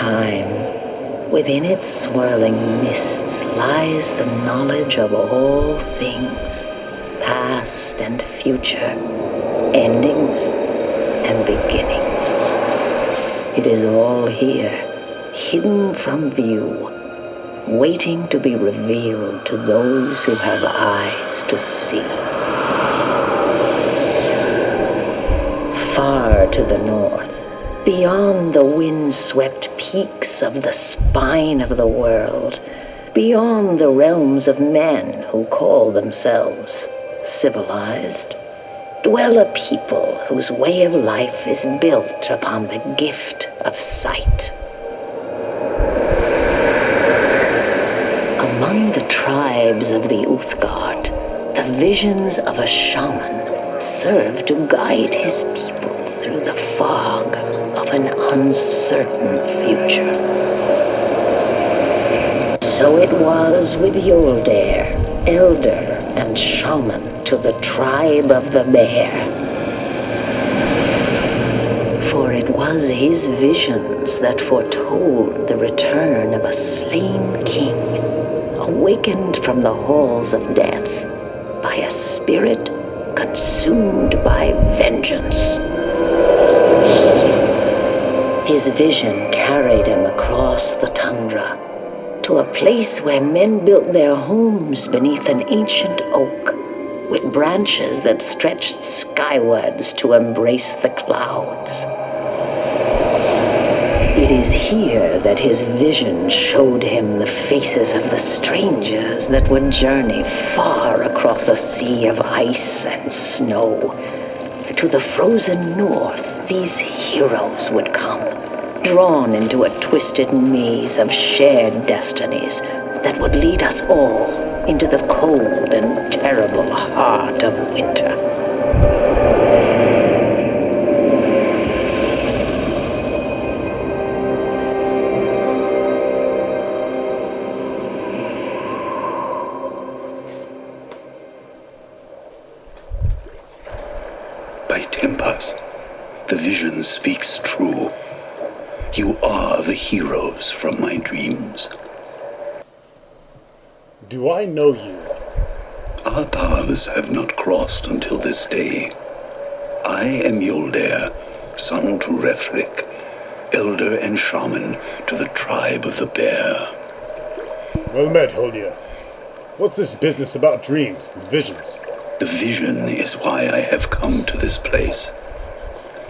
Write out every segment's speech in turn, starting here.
time, within its swirling mists lies the knowledge of all things, past and future, endings and beginnings. It is all here, hidden from view, waiting to be revealed to those who have eyes to see. Far to the north, beyond the wind-swept peaks of the spine of the world, beyond the realms of men who call themselves civilized, dwell a people whose way of life is built upon the gift of sight. Among the tribes of the Uthgard, the visions of a shaman serve to guide his people through the fog of an uncertain future. So it was with Yoldair, elder and shaman to the tribe of the Bear. For it was his visions that foretold the return of a slain king, awakened from the halls of death by a spirit consumed by vengeance. His vision carried him across the tundra to a place where men built their homes beneath an ancient oak with branches that stretched skywards to embrace the clouds. It is here that his vision showed him the faces of the strangers that would journey far across a sea of ice and snow. To the frozen north, these heroes would come, drawn into a twisted maze of shared destinies that would lead us all into the cold and terrible heart of winter. By Tempas, the vision speaks true. You are the heroes from my dreams. Do I know you? Our paths have not crossed until this day. I am Yoldair, son to Rethric, elder and shaman to the tribe of the Bear. Well met, Holdia. What's this business about dreams and visions? The vision is why I have come to this place.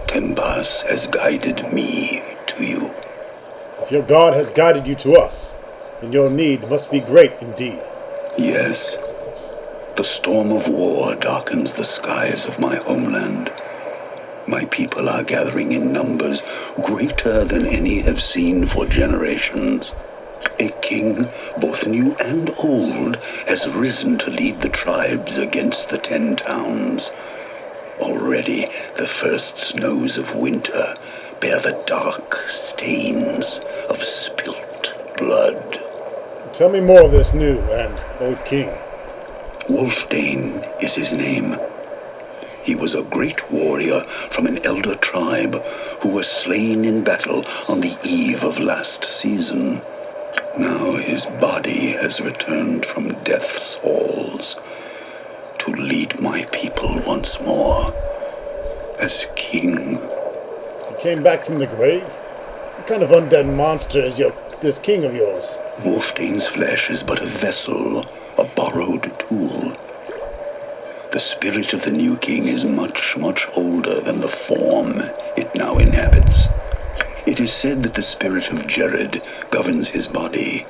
Tempas has guided me to you. If your god has guided you to us, then your need must be great indeed. Yes. The storm of war darkens the skies of my homeland. My people are gathering in numbers greater than any have seen for generations. A king, both new and old, has risen to lead the tribes against the 10 towns. Already, the first snows of winter bear the dark stains of spilt blood. Tell me more of this new and old king. Wolfdane is his name. He was a great warrior from an elder tribe who was slain in battle on the eve of last season. Now his body has returned from death's halls to lead my people once more as king. He came back from the grave? What kind of undead monster is this king of yours? Wolfdane's flesh is but a vessel, a borrowed tool. The spirit of the new king is much, much older than the form it now inhabits. It is said that the spirit of Jared governs his body.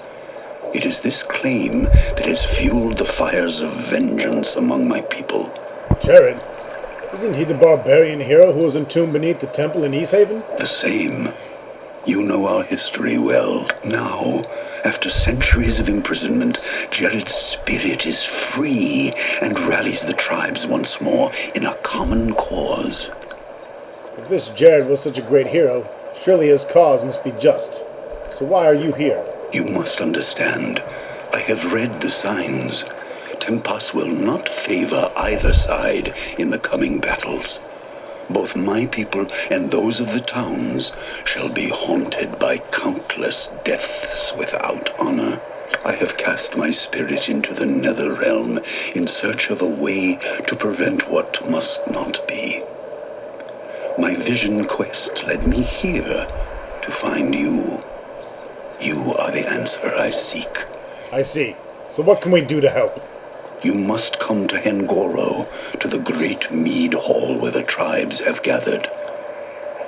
It is this claim that has fueled the fires of vengeance among my people. Jared? Isn't he the barbarian hero who was entombed beneath the temple in Easthaven? The same. You know our history well. Now, after centuries of imprisonment, Jared's spirit is free and rallies the tribes once more in a common cause. If this Jared was such a great hero, surely his cause must be just. So why are you here? You must understand. I have read the signs. Tempas will not favor either side in the coming battles. Both my people and those of the towns shall be haunted by countless deaths without honor. I have cast my spirit into the nether realm in search of a way to prevent what must not be. My vision quest led me here to find you. You are the answer I seek. I see. So what can we do to help? You must come to Hengoro, to the great mead hall where the tribes have gathered.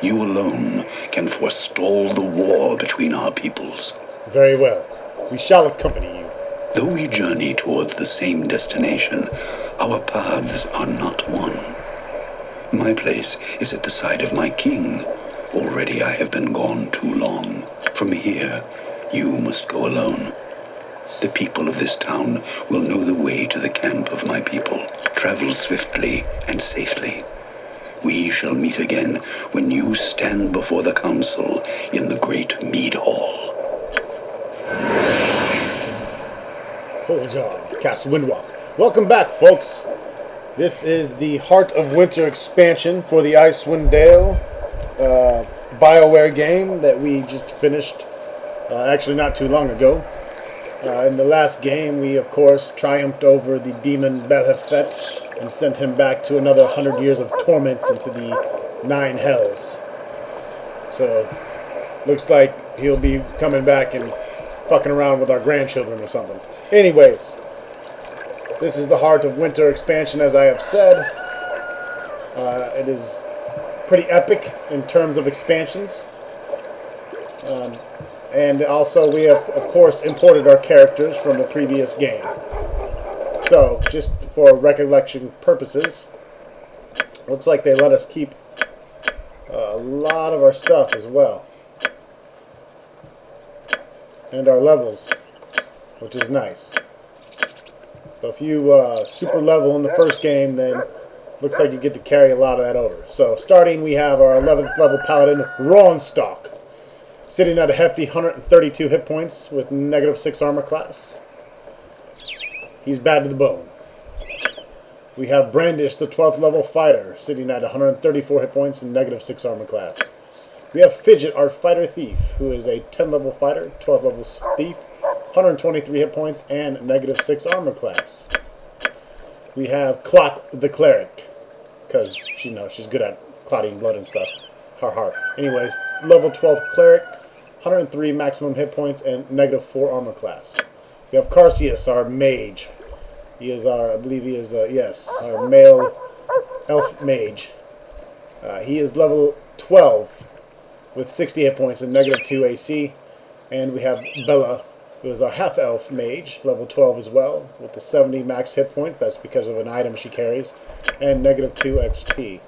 You alone can forestall the war between our peoples. Very well. We shall accompany you. Though we journey towards the same destination, our paths are not one. My place is at the side of my king. Already I have been gone too long. From here, you must go alone. The people of this town will know the way to the camp of my people. Travel swiftly and safely. We shall meet again when you stand before the council in the great mead hall. Hold on, Castle Windwalk. Welcome back, folks. This is the Heart of Winter expansion for the Icewind Dale BioWare game that we just finished, actually not too long ago. In the last game, we of course triumphed over the demon Belhefet and sent him back to another 100 years of torment into the 9 hells. So, looks like he'll be coming back and fucking around with our grandchildren or something. Anyways, this is the Heart of Winter expansion, as I have said. It is pretty epic in terms of expansions. And also we have, of course, imported our characters from the previous game. So, just for recollection purposes, looks like they let us keep a lot of our stuff as well. And our levels, which is nice. So if you super level in the first game, then looks like you get to carry a lot of that over. So starting, we have our 11th level paladin, Ronstock, sitting at a hefty 132 hit points with -6 armor class. He's bad to the bone. We have Brandish, the 12th level fighter, sitting at 134 hit points and -6 armor class. We have Fidget, our fighter thief, who is a 10 level fighter, 12 level thief, 123 hit points and -6 armor class. We have Clot, the cleric, because she's good at clotting blood and stuff. Anyways, level 12 cleric, 103 maximum hit points and -4 armor class. We have Carcius, our mage. He is our, I believe he is, our male elf mage. He is level 12 with 60 hit points and -2 AC. And we have Bella, who is our half-elf mage, level 12 as well, with the 70 max hit points. That's because of an item she carries, and -2 XP.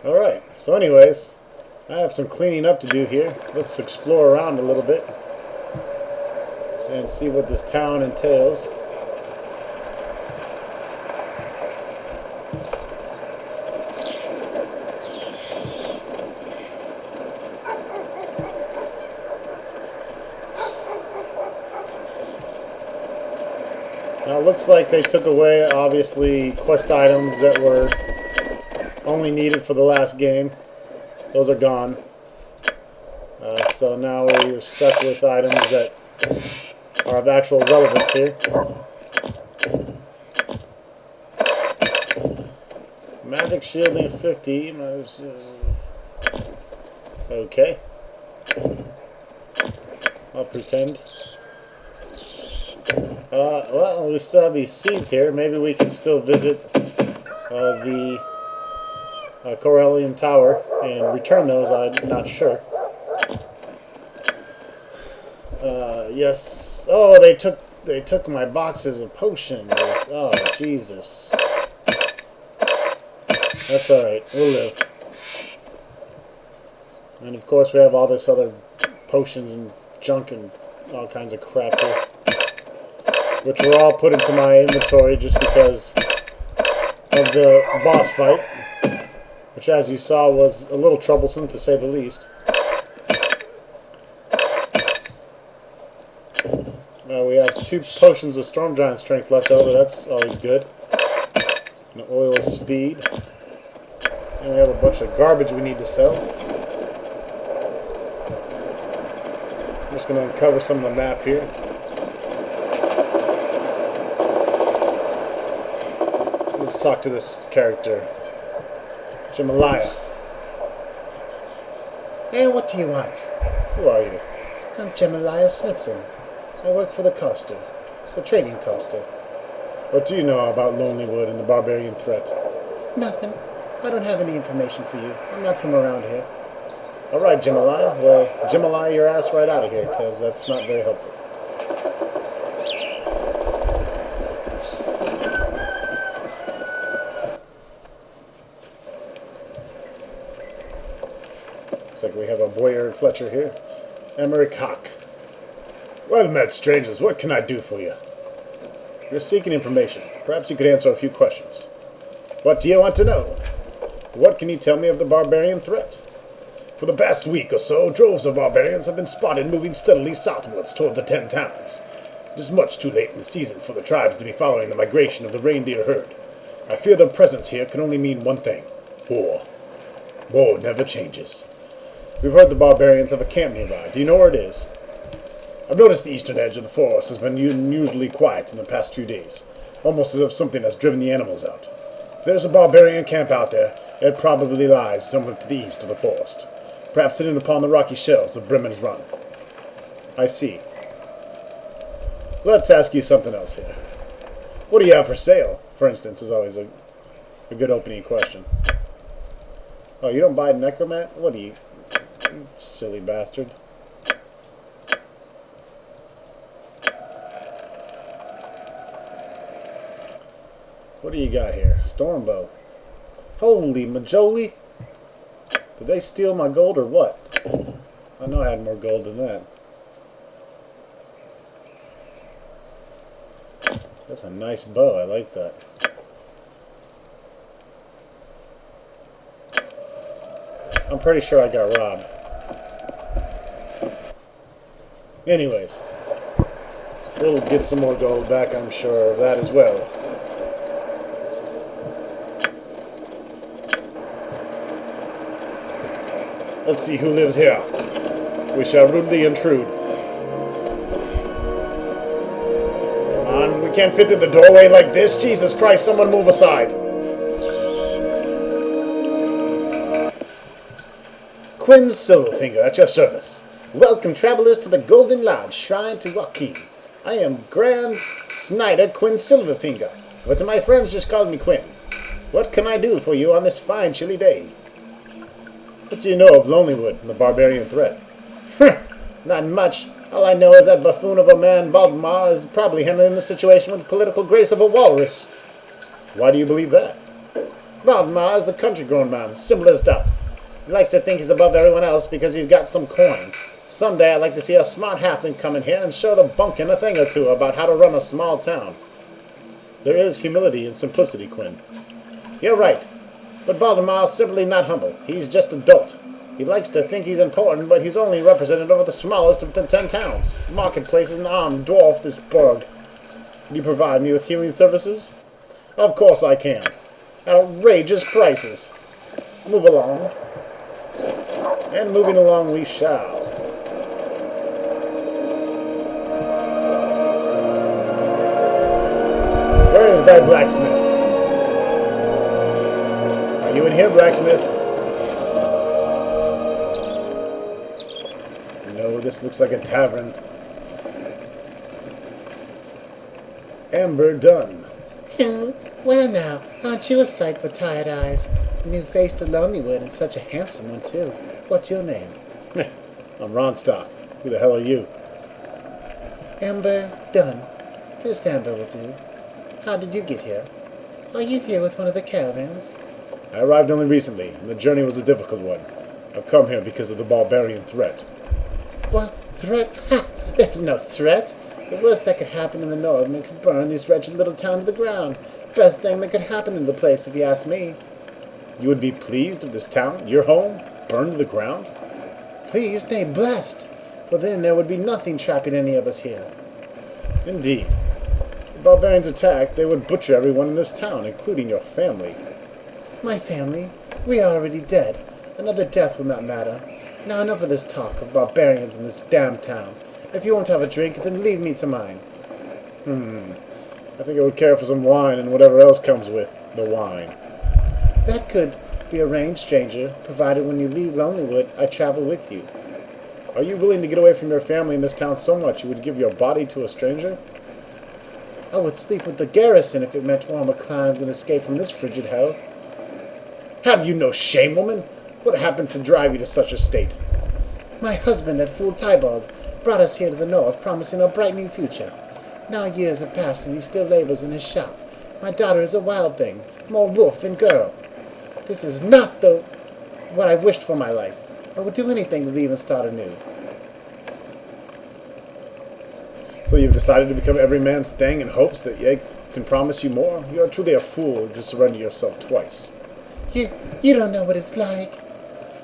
Alright, so anyways, I have some cleaning up to do here. Let's explore around a little bit and see what this town entails. Now it looks like they took away, obviously, quest items that were only needed for the last game. Those are gone. So now we're stuck with items that are of actual relevance here. Magic shielding 50. Okay. I'll pretend. Well, we still have these seeds here. Maybe we can still visit the Corellian Tower and return those. I'm not sure. Yes. Oh, they took my boxes of potions. Oh, Jesus. That's alright. We'll live. And of course we have all this other potions and junk and all kinds of crap here, which were all put into my inventory just because of the boss fight, which, as you saw, was a little troublesome to say the least. We have 2 potions of Storm Giant strength left over. That's always good. An oil of speed. And we have a bunch of garbage we need to sell. I'm just going to uncover some of the map here. Let's talk to this character, Jamaliah. Hey, what do you want? Who are you? I'm Jamaliah Smithson. I work for the Coaster, the trading Coaster. What do you know about Lonelywood and the barbarian threat? Nothing. I don't have any information for you. I'm not from around here. Alright, Jamaliah. Well, Jamaliah your ass right out of here, because that's not very helpful. Looks like we have a Boyer Fletcher here. Emmerich Hawk. Well met, strangers. What can I do for you? You're seeking information. Perhaps you could answer a few questions. What do you want to know? What can you tell me of the barbarian threat? For the past week or so, droves of barbarians have been spotted moving steadily southwards toward the 10 towns. It is much too late in the season for the tribes to be following the migration of the reindeer herd. I fear their presence here can only mean one thing: war. War never changes. We've heard the barbarians have a camp nearby. Do you know where it is? I've noticed the eastern edge of the forest has been unusually quiet in the past few days, almost as if something has driven the animals out. If there's a barbarian camp out there, it probably lies somewhere to the east of the forest, perhaps sitting upon the rocky shelves of Bremen's Run. I see. Let's ask you something else here. What do you have for sale, for instance, is always a good opening question. Oh, you don't buy necromant? What are you silly bastard. What do you got here? Stormbow. Holy majoli! Did they steal my gold or what? I know I had more gold than that. That's a nice bow. I like that. I'm pretty sure I got robbed. Anyways, we'll get some more gold back, I'm sure of that as well. Let's see who lives here. We shall rudely intrude. Come on, we can't fit through the doorway like this. Jesus Christ, someone move aside. Quinn Silverfinger at your service. Welcome, travelers, to the Golden Lodge, Shrine to Joaquin. I am Grand Snyder Quinn Silverfinger, but my friends just called me Quinn. What can I do for you on this fine chilly day? What do you know of Lonelywood and the barbarian threat? Not much. All I know is that buffoon of a man, Valdemar, is probably handling the situation with the political grace of a walrus. Why do you believe that? Valdemar is the country-grown man, simple as that. He likes to think he's above everyone else because he's got some coin. Someday I'd like to see a smart halfling come in here and show the bumpkin a thing or two about how to run a small town. There is humility in simplicity, Quinn. You're right. But Valdemar's simply not humble. He's just a dolt. He likes to think he's important, but he's only representative of the smallest of the 10 towns. Marketplaces and armed dwarf this burg. Can you provide me with healing services? Of course I can. Outrageous prices. Move along. And moving along we shall. Where is thy blacksmith? Are you in here, blacksmith? No, this looks like a tavern. Amber Dunn. Well now, aren't you a sight for tired eyes? A new face to Lonelywood, and such a handsome one too. What's your name? I'm Ronstock. Who the hell are you? Amber Dunn. Just Amber will do. How did you get here? Are you here with one of the caravans? I arrived only recently, and the journey was a difficult one. I've come here because of the barbarian threat. What? Threat? Ha! There's no threat. The worst that could happen in the Northmen could burn this wretched little town to the ground. Best thing that could happen in the place, if you ask me. You would be pleased if this town, your home, burned to the ground? Pleased, nay, blessed. For then there would be nothing trapping any of us here. Indeed. If the barbarians attacked, they would butcher everyone in this town, including your family. My family? We are already dead. Another death will not matter. Now enough of this talk of barbarians in this damn town. If you won't have a drink, then leave me to mine. I think I would care for some wine and whatever else comes with the wine. That could be arranged, stranger, provided when you leave Lonelywood, I travel with you. Are you willing to get away from your family in this town so much you would give your body to a stranger? I would sleep with the garrison if it meant warmer climes and escape from this frigid hell. Have you no shame, woman? What happened to drive you to such a state? My husband, that fool Tybalt, brought us here to the north, promising a bright new future. Now years have passed and he still labors in his shop. My daughter is a wild thing, more wolf than girl. This is not what I wished for my life. I would do anything to leave and start anew. So you've decided to become every man's thing in hopes that they can promise you more? You are truly a fool to surrender yourself twice. You don't know what it's like.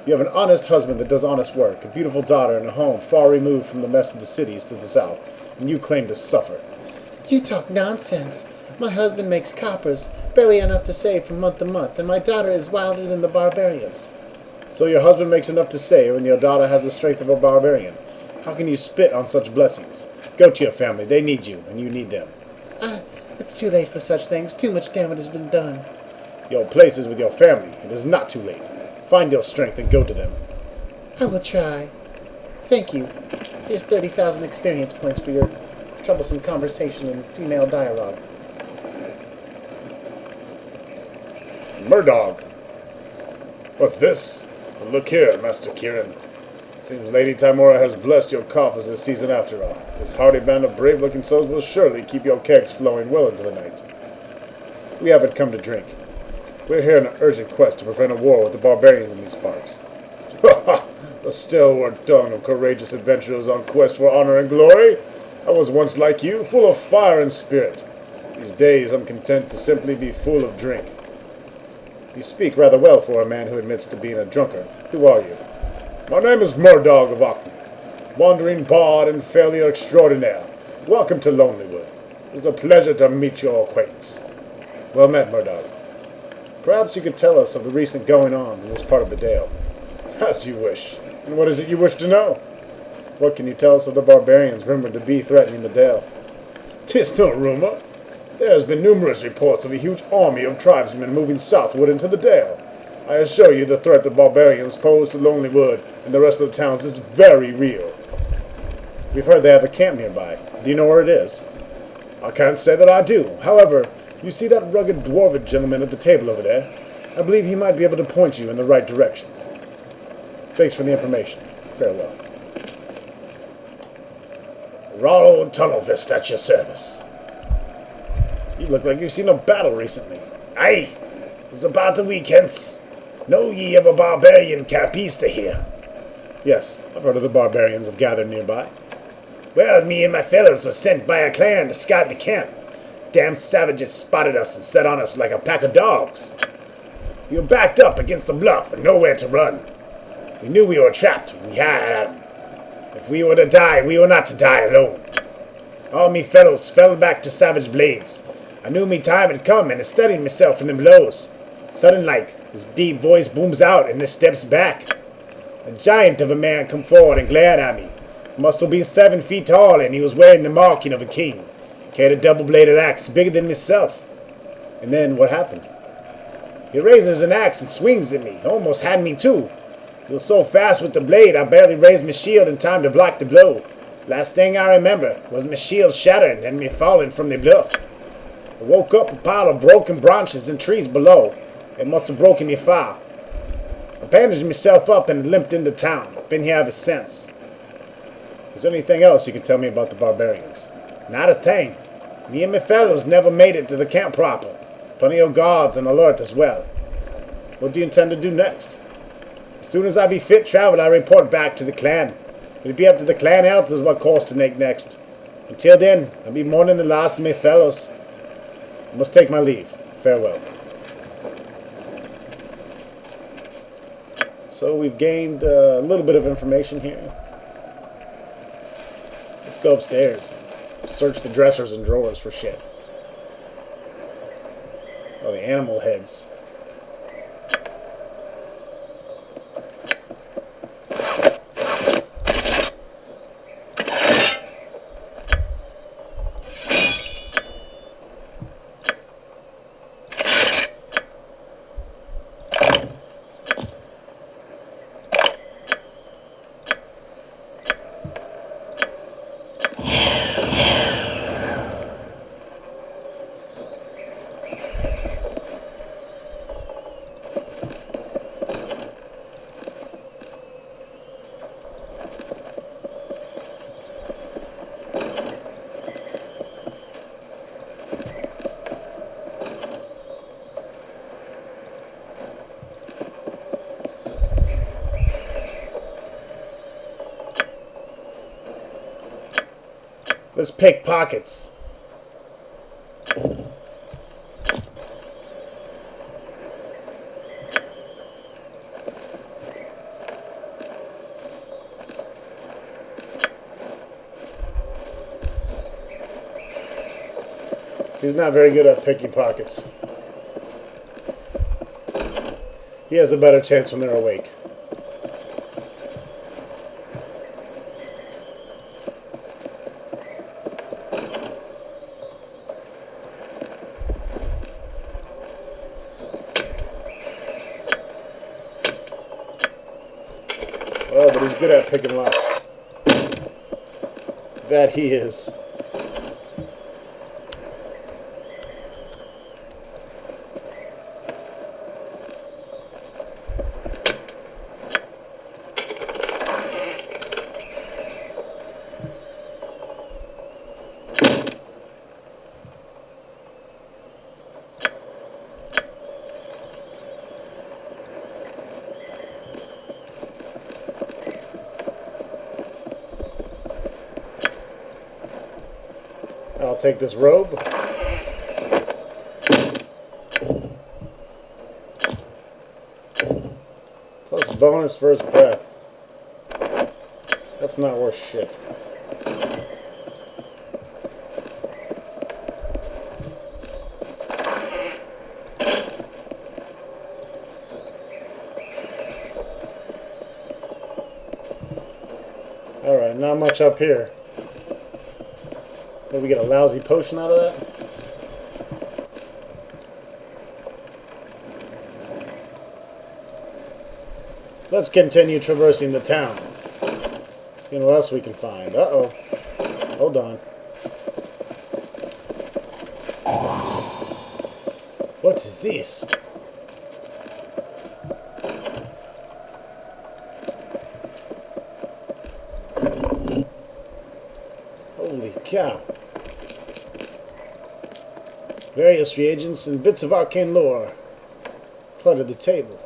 You have an honest husband that does honest work, a beautiful daughter, and a home far removed from the mess of the cities to the south, and you claim to suffer. You talk nonsense. My husband makes coppers, barely enough to save from month to month, and my daughter is wilder than the barbarians. So your husband makes enough to save, and your daughter has the strength of a barbarian. How can you spit on such blessings? Go to your family. They need you, and you need them. It's too late for such things. Too much damage has been done. Your place is with your family. It is not too late. Find your strength and go to them. I will try. Thank you. Here's 30,000 experience points for your troublesome conversation and female dialogue. Murdog. What's this? Well, look here, Master Kieran. Seems Lady Timora has blessed your coffers this season after all. This hardy band of brave-looking souls will surely keep your kegs flowing well into the night. We haven't come to drink. We're here on an urgent quest to prevent a war with the barbarians in these parts. Ha ha! The stalwart tongue of courageous adventurers on quest for honor and glory. I was once like you, full of fire and spirit. These days I'm content to simply be full of drink. You speak rather well for a man who admits to being a drunkard. Who are you? My name is Murdog of Orkney, wandering bard and failure extraordinaire. Welcome to Lonelywood. It's a pleasure to meet your acquaintance. Well met, Murdog. Perhaps you could tell us of the recent going-ons in this part of the Dale. As you wish. And what is it you wish to know? What can you tell us of the barbarians rumored to be threatening the Dale? 'Tis no rumor. There has been numerous reports of a huge army of tribesmen moving southward into the Dale. I assure you the threat the barbarians pose to Lonelywood and the rest of the towns is very real. We've heard they have a camp nearby. Do you know where it is? I can't say that I do. However, you see that rugged dwarven gentleman at the table over there? I believe he might be able to point you in the right direction. Thanks for the information. Farewell. Rollo and Tunnelfist at your service. You look like you've seen a battle recently. Aye, it was about a week hence. Know ye of a barbarian camp east of here? Yes, I've heard of the barbarians have gathered nearby. Well, me and my fellows were sent by a clan to scout the camp. Damn savages spotted us and set on us like a pack of dogs. We were backed up against the bluff and nowhere to run. We knew we were trapped. We had them. If we were to die, we were not to die alone. All me fellows fell back to savage blades. I knew me time had come and I steadied myself in them blows. Sudden like, his deep voice booms out and he steps back. A giant of a man come forward and glared at me. He must have been 7 feet tall and he was wearing the marking of a king. He carried a double-bladed axe bigger than myself. And then what happened? He raises an axe and swings at me. Almost had me too. He was so fast with the blade I barely raised my shield in time to block the blow. Last thing I remember was my shield shattering and me falling from the bluff. I woke up a pile of broken branches and trees below. It must have broken me far. I bandaged myself up and limped into town. Been here ever since. Is there anything else you can tell me about the barbarians? Not a thing. Me and my fellows never made it to the camp proper. Plenty of guards and alert as well. What do you intend to do next? As soon as I be fit travel, I report back to the clan. It'll be up to the clan elders what course to take next. Until then, I'll be mourning the loss of my fellows. I must take my leave. Farewell. So we've gained a little bit of information here. Let's go upstairs. search the dressers and drawers for shit. Oh, the animal heads. Let's pick pockets. He's not very good at picking pockets. He has a better chance when they're awake. Oh, but he's good at picking locks. That he is. I'll take this robe. Plus bonus first breath. That's not worth shit. Alright, not much up here. Maybe we get a lousy potion out of that? Let's continue traversing the town. Seeing what else we can find. Uh-oh. Hold on. What is this? Holy cow. Various reagents and bits of arcane lore cluttered the table.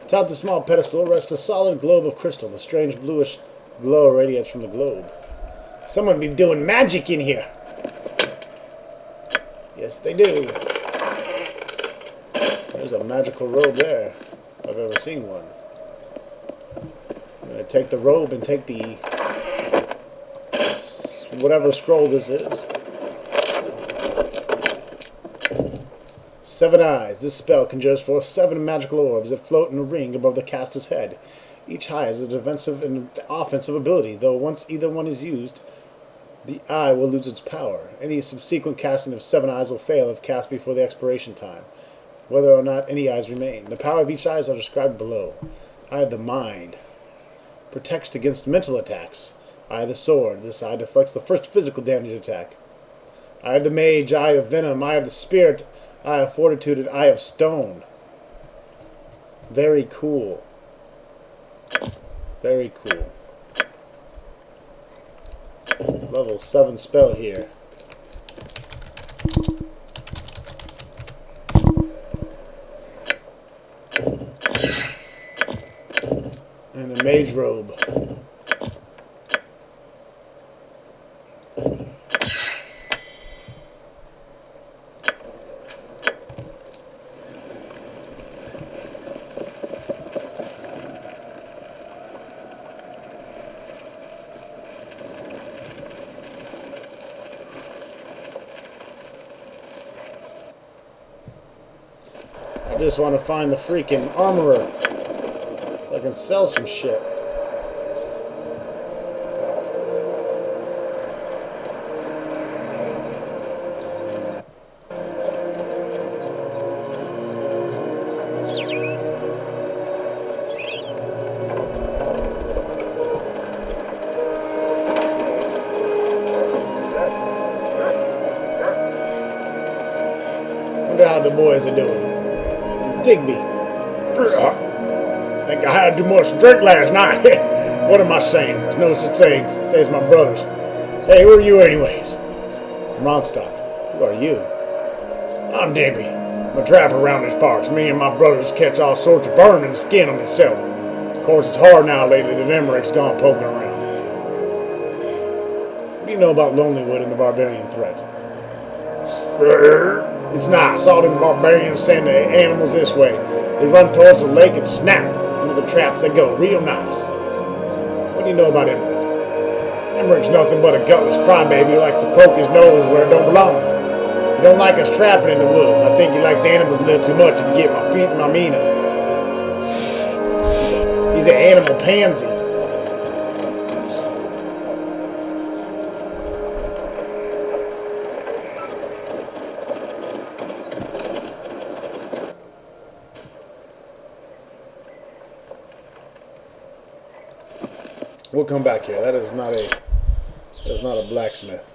Atop the small pedestal rests a solid globe of crystal. A strange bluish glow radiates from the globe. Someone be doing magic in here. Yes, they do. There's a magical robe there, if I've ever seen one. I'm going to take the robe and take the whatever scroll this is. 7 eyes. This spell conjures forth 7 magical orbs that float in a ring above the caster's head. Each eye has a defensive and offensive ability, though once either one is used, the eye will lose its power. Any subsequent casting of 7 eyes will fail if cast before the expiration time, whether or not any eyes remain. The power of each eye are described below. Eye of the mind protects against mental attacks. Eye of the sword. This eye deflects the first physical damage attack. Eye of the mage, eye of venom, eye of the spirit, eye of fortitude, and eye of stone. Very cool. Very cool. Level 7 spell here. And a mage robe. just want to find the freaking armorer so I can sell some shit. Wonder how the boys are doing. Digby. Think I had too much to drink last night. What am I saying? There's no such thing. Says my brothers. Hey, who are you anyways? Ronstock. Who are you? I'm Digby. I'm a trapper around these parts. Me and my brothers catch all sorts of burning and skin them and sell them. Of course, it's hard now lately that Emmerich's gone poking around. What do you know about Lonelywood and the barbarian threat? It's nice. All them barbarians send the animals this way. They run towards the lake and snap into the traps they go. Real nice. What do you know about Emmerich? Emmerich's nothing but a gutless crybaby who likes to poke his nose where it don't belong. He don't like us trapping in the woods. I think he likes animals a little too much, if you get my meaning. He's an animal pansy. We'll come back here. That is not a blacksmith.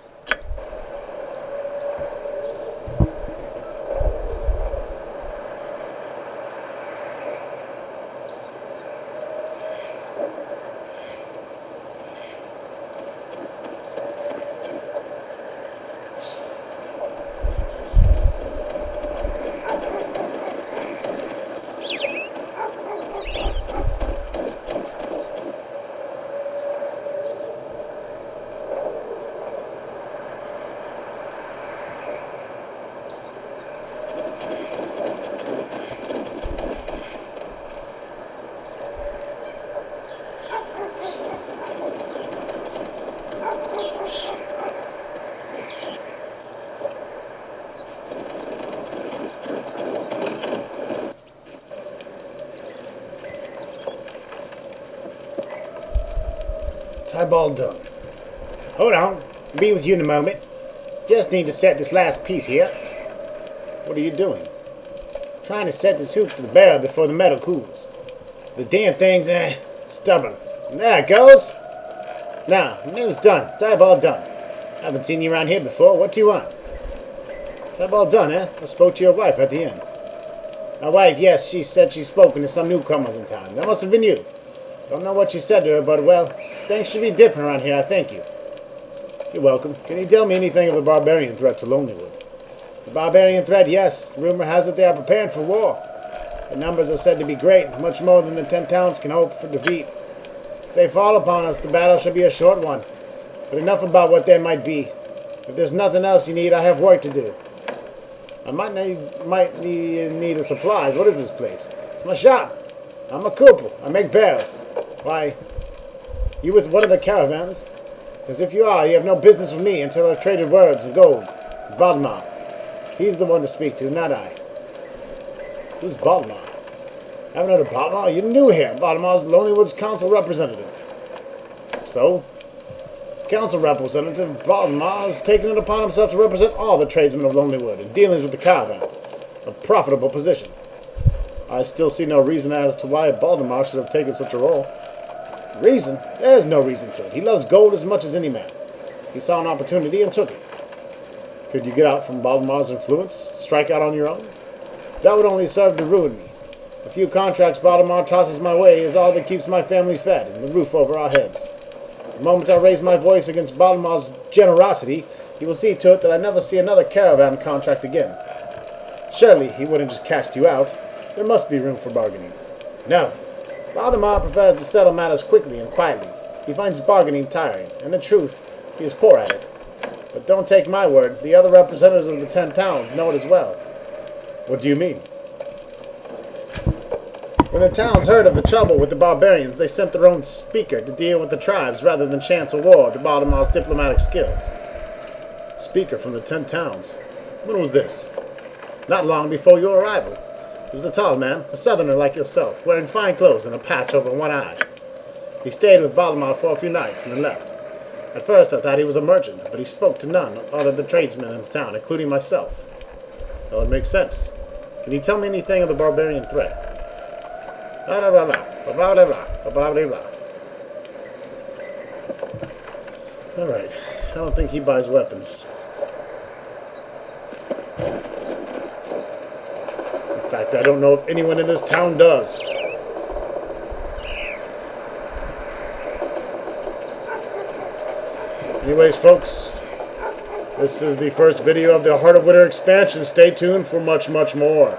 Eyeball done. Hold on. Be with you in a moment. Just need to set this last piece here. What are you doing? Trying to set this hoop to the barrel before the metal cools. The damn thing's stubborn. There it goes. Now, name's done. It's eyeball done. Haven't seen you around here before. What do you want? It's eyeball done, eh? I spoke to your wife at the inn. My wife, yes, she said she's spoken to some newcomers in town. That must have been you. Don't know what you said to her, but, well, things should be different around here, I thank you. You're welcome. Can you tell me anything of the barbarian threat to Lonelywood? The barbarian threat, yes. Rumor has it they are preparing for war. The numbers are said to be great, much more than the 10 towns can hope for defeat. If they fall upon us, the battle shall be a short one. But enough about what they might be. If there's nothing else you need, I have work to do. I might need a supplies. What is this place? It's my shop. I'm a cooper. I make barrels. Why, you with one of the caravans? Because if you are, you have no business with me until I've traded words of gold. Baldemar. He's the one to speak to, not I. Who's Baldemar? Haven't heard of Baldemar? You're new here. Baldemar's Lonelywood's council representative. So? Council representative Baldemar has taken it upon himself to represent all the tradesmen of Lonelywood in dealings with the caravan. A profitable position. I still see no reason as to why Baldemar should have taken such a role. Reason? There's no reason to it. He loves gold as much as any man. He saw an opportunity and took it. Could you get out from Baldemar's influence? Strike out on your own? That would only serve to ruin me. A few contracts Baldemar tosses my way is all that keeps my family fed and the roof over our heads. The moment I raise my voice against Baldemar's generosity, he will see to it that I never see another caravan contract again. Surely he wouldn't just cast you out. There must be room for bargaining. No. Valdemar prefers to settle matters quickly and quietly. He finds bargaining tiring, and in truth, he is poor at it. But don't take my word. The other representatives of the 10 towns know it as well. What do you mean? When the towns heard of the trouble with the barbarians, they sent their own speaker to deal with the tribes rather than chance a war to Valdemar's diplomatic skills. Speaker from the 10 towns. When was this? Not long before your arrival. He was a tall man, a southerner like yourself, wearing fine clothes and a patch over one eye. He stayed with Baltimore for a few nights and then left. At first I thought he was a merchant, but he spoke to none other than tradesmen in the town, including myself. That would make sense. Can you tell me anything of the barbarian threat? Blah, blah, blah, blah, blah, blah, blah, blah, blah, blah. Alright, I don't think he buys weapons. In fact, I don't know if anyone in this town does. Anyways, folks, this is the first video of the Heart of Winter expansion. Stay tuned for much, much more.